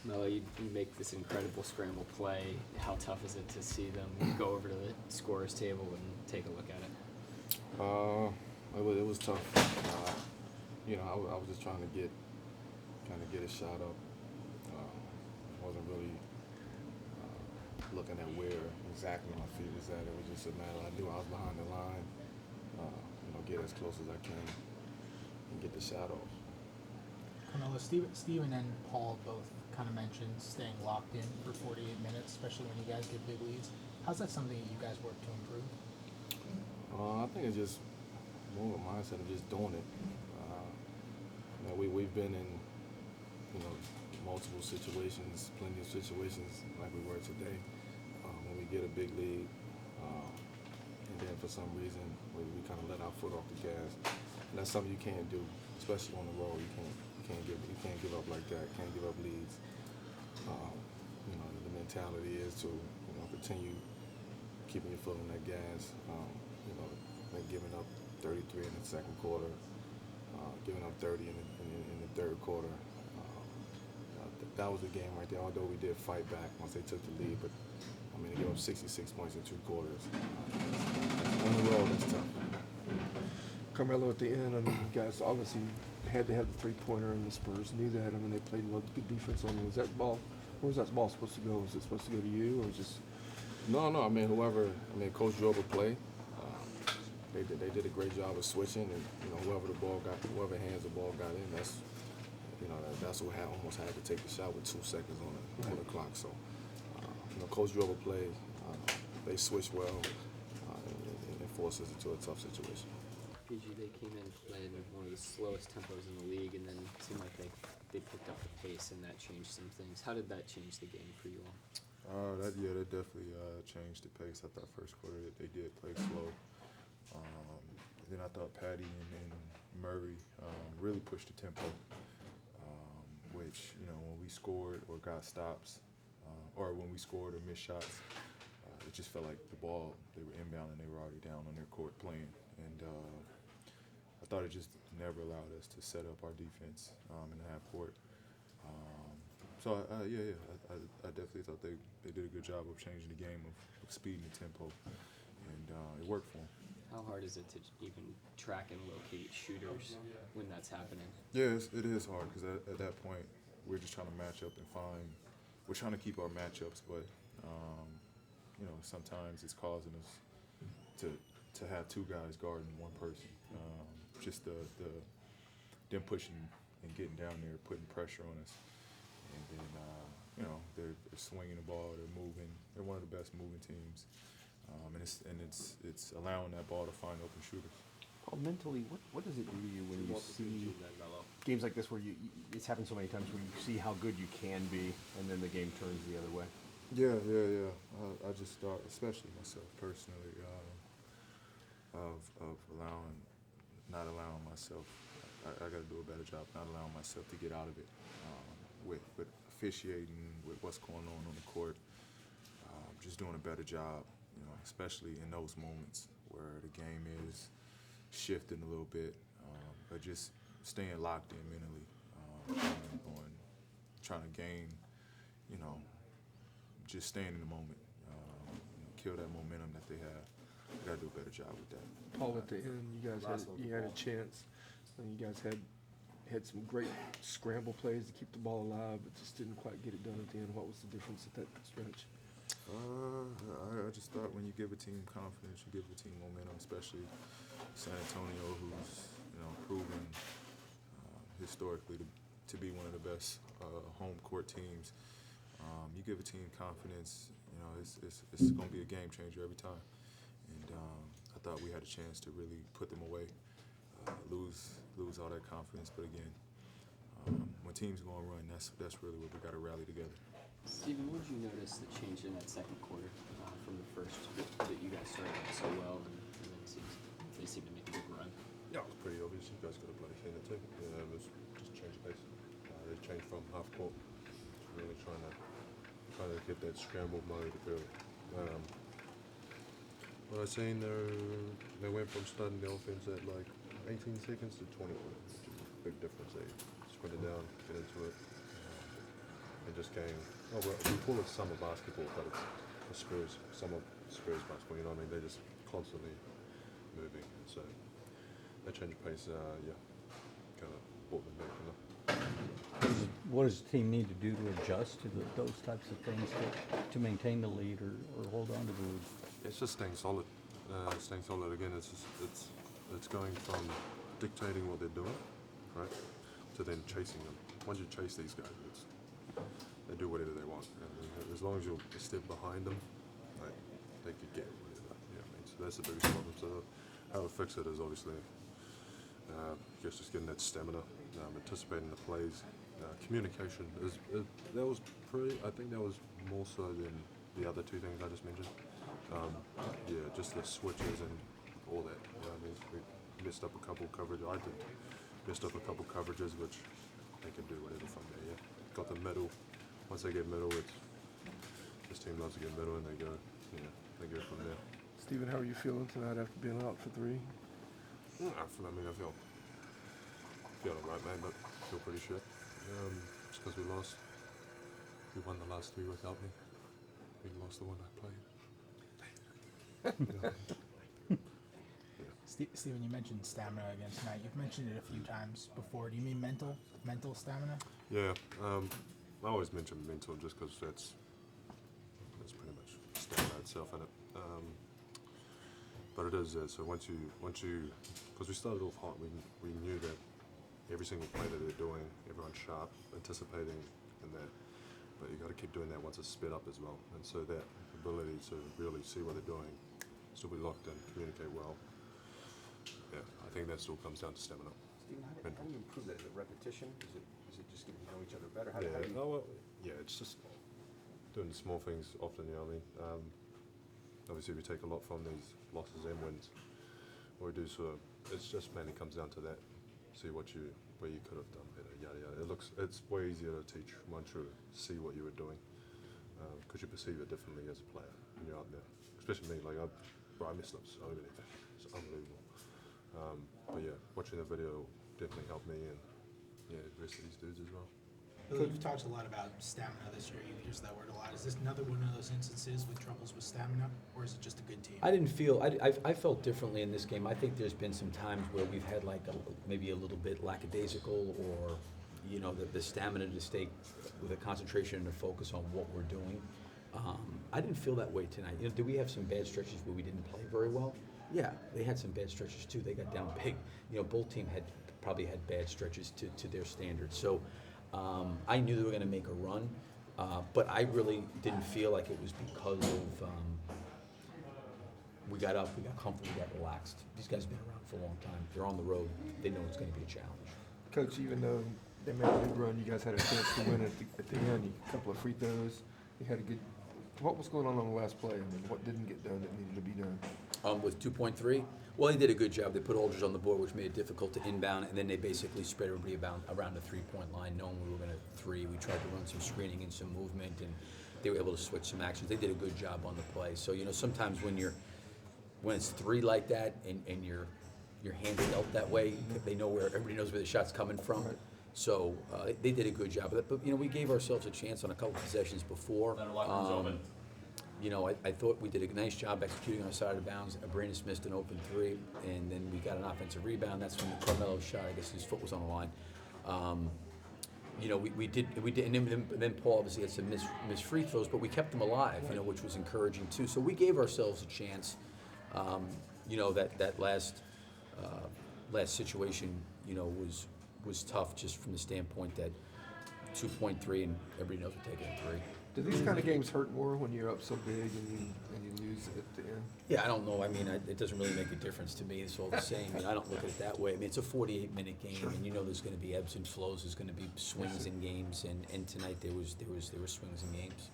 Melo, you make this incredible scramble play. How tough is it to see them go over to the scorer's table and take a look at it? It was tough. I was just trying to kind of get a shot up. Wasn't really looking at where exactly my feet was at. It was just a matter. I knew I was behind the line. Get as close as I can and get the shot off. Carmelo, Steven and Paul both kind of mentioned staying locked in for 48 minutes, especially when you guys get big leads. How's that something that you guys work to improve? I think it's just more of a mindset of just doing it. We've been in multiple situations, plenty of situations like we were today. When we get a big lead, and then for some reason we kind of let our foot off the gas, and that's something you can't do, especially on the road. You can't give up like that. Can't give up leads. The mentality is to continue keeping your foot on that gas. Like giving up 33 in the second quarter, giving up 30 in the third quarter. That was the game right there. Although we did fight back once they took the lead, but they gave up 66 points in 2 quarters. On the road, it's tough. Carmelo, at the end, you guys obviously had to have the three-pointer, and the Spurs knew that. They played good defense on you. Was that ball? Where was that ball supposed to go? Was it supposed to go to you, or just? No. Coach drove a play. They did a great job of switching, and whoever hands the ball got in. That's what almost had to take the shot with 2 seconds on the clock. So, Coach drove a play. They switched well, and forced us into a tough situation. PG, they came in playing one of the slowest tempos in the league, and then it seemed like they picked up the pace, and that changed some things. How did that change the game for you all? That definitely changed the pace. I thought first quarter that they did play slow. Then I thought Patty and Murray really pushed the tempo, which, when we scored or got stops, or when we scored or missed shots, it just felt like the ball, they were inbound and they were already down on their court playing. And I thought it just never allowed us to set up our defense in the half court. I definitely thought they did a good job of changing the game, of speeding the tempo, and it worked for them. How hard is it to even track and locate shooters when that's happening? Yeah, it is hard because at that point we're just trying to match up and we're trying to keep our matchups, but sometimes it's causing us to have 2 guys guarding 1 person. Just them pushing and getting down there, putting pressure on us, and then they're swinging the ball, they're moving. They're one of the best moving teams. And it's allowing that ball to find open shooters. Paul, mentally, what does it do to you when you see games like this where it's happened so many times where you see how good you can be and then the game turns the other way? Yeah. I just thought, especially myself personally, of not allowing myself. I got to do a better job not allowing myself to get out of it with officiating, with what's going on the court. Just doing a better job, especially in those moments where the game is shifting a little bit, but just staying locked in mentally, on trying to gain, just staying in the moment, kill that momentum that they have. I got to do a better job with that. Paul, at the end, you had a chance, and you guys had some great scramble plays to keep the ball alive, but just didn't quite get it done at the end. What was the difference at that stretch? I just thought when you give a team confidence, you give a team momentum, especially San Antonio, who's proven historically to be one of the best home court teams. You give a team confidence, it's going to be a game changer every time. And I thought we had a chance to really put them away, lose all that confidence. But again, when teams go on run, that's really where we got to rally together. Steven, what did you notice the change in that second quarter from the first that you guys started out so well and then they seemed to make a big run? Yeah, it was pretty obvious. You guys could have bloody seen it too. It was just change pace. They changed from half court, really trying to get that scramble mode early. What I seen they went from starting the offense at like 18 seconds to 21. Which is a big difference. They sprinted down, get into it. and just getting, well, we call it summer basketball, but it's the Spurs, summer Spurs basketball, you know what I mean? They're just constantly moving, and so that change of pace, kind of brought them back, you know. What does the team need to do to adjust to those types of things to maintain the lead or hold on to the lead? It's just staying solid. Again. It's going from dictating what they're doing, right, to then chasing them. Once you chase these guys, they do whatever they want. And as long as you're a step behind them, like, they could get whatever. You know what I mean? So that's the biggest problem. So how to fix it is obviously, I guess, just getting that stamina, anticipating the plays. Communication that was pretty. I think that was more so than the other two things I just mentioned. Just the switches and all that. You know what I mean, we messed up a couple coverages. I did messed up a couple coverages, which they can do whatever from there. Yeah, got the middle. Once they get middle, this team loves to get middle, and they go from there. Stephen, how are you feeling tonight after being out for 3? I feel alright, man, but I feel pretty shit. Just because we lost. We won the last 3 without me. We lost the one I played. Steven, you mentioned stamina again tonight. You've mentioned it a few times before. Do you mean mental stamina? Yeah, I always mention mental just because that's pretty much stamina itself in it. But it is so once you, because we started off hot, we knew that every single play that they're doing, everyone's sharp, anticipating, and that. But you got to keep doing that once it's sped up as well. And so that ability to really see what they're doing, still be locked in, communicate well. Yeah, I think that still comes down to stamina. Stephen, how do you improve that? Is it repetition? Is it just getting to know each other better? How do you... It's just doing the small things often, you know what I mean? Obviously we take a lot from these losses and wins. What we do, so it's just mainly comes down to that. See where you could have done better, yada yada. It's way easier to teach once you see what you were doing, because you perceive it differently as a player when you're out there. Especially me, like I messed up so many things. It's unbelievable. But yeah, watching the video definitely helped me, and the rest of these dudes as well. Billy, you've talked a lot about stamina this year. You've used that word a lot. Is this another one of those instances with troubles with stamina, or is it just a good team? I didn't feel, I felt differently in this game. I think there's been some times where we've had maybe a little bit lackadaisical, or, the stamina to stay with a concentration and a focus on what we're doing. I didn't feel that way tonight. Did we have some bad stretches where we didn't play very well? Yeah, they had some bad stretches too. They got down big. Both teams probably had bad stretches to their standards. So I knew they were going to make a run, but I really didn't feel like it was because of we got up, we got comfortable, we got relaxed. These guys have been around for a long time. They're on the road. They know it's going to be a challenge. Coach, even though they made a big run, you guys had a chance to win at the end. A couple of free throws. You had a good. What was going on the last play? I mean, what didn't get done that needed to be done? With 2.3, well, they did a good job. They put Aldridge on the board, which made it difficult to inbound, and then they basically spread everybody around the three-point line, knowing we were going to three. We tried to run some screening and some movement, and they were able to switch some actions. They did a good job on the play. So sometimes when it's three like that, and your hands dealt that way, they know everybody knows where the shot's coming from. Right. So they did a good job of it. But we gave ourselves a chance on a couple possessions before. I thought we did a nice job executing on our side of the bounds. Brandon missed an open three, and then we got an offensive rebound. That's when the Carmelo shot. I guess his foot was on the line. We did, and then Paul obviously had some missed free throws, but we kept them alive, which was encouraging too. So we gave ourselves a chance. That last situation, was tough just from the standpoint that 2.3 and everybody knows we're taking a three. Do these kind of games hurt more when you're up so big and you lose at the end? Yeah, I don't know. I mean, it doesn't really make a difference to me. It's all the same. I don't look at it that way. I mean, it's a 48-minute game, Sure. and there's going to be ebbs and flows. There's going to be swings in games, and tonight there were swings in games.